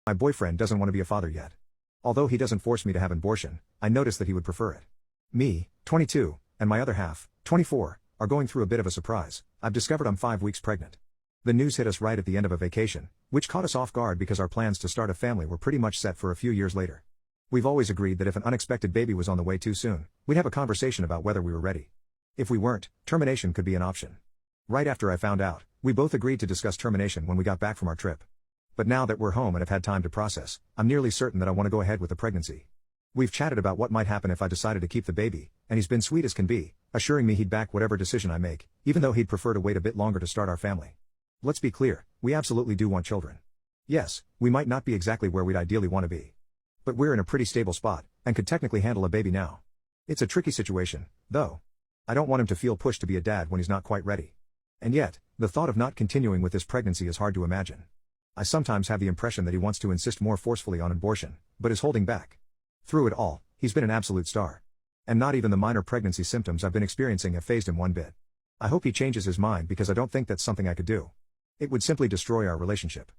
My boyfriend doesn't want to be a father yet. Although he doesn't force me to have an abortion, I noticed that he would prefer it. Me, 22, and my other half, 24, are going through a bit of a surprise. I've discovered I'm 5 weeks pregnant. The news hit us right at the end of a vacation, which caught us off guard because our plans to start a family were pretty much set for a few years later. We've always agreed that if an unexpected baby was on the way too soon, we'd have a conversation about whether we were ready. If we weren't, termination could be an option. Right after I found out, we both agreed to discuss termination when we got back from our trip. But now that we're home and have had time to process, I'm nearly certain that I want to go ahead with the pregnancy. We've chatted about what might happen if I decided to keep the baby, and he's been sweet as can be, assuring me he'd back whatever decision I make, even though he'd prefer to wait a bit longer to start our family. Let's be clear, we absolutely do want children. Yes, we might not be exactly where we'd ideally want to be. But we're in a pretty stable spot, and could technically handle a baby now. It's a tricky situation, though. I don't want him to feel pushed to be a dad when he's not quite ready. And yet, the thought of not continuing with this pregnancy is hard to imagine. I sometimes have the impression that he wants to insist more forcefully on abortion, but is holding back. Through it all, he's been an absolute star. And not even the minor pregnancy symptoms I've been experiencing have fazed him one bit. I hope he changes his mind because I don't think that's something I could do. It would simply destroy our relationship.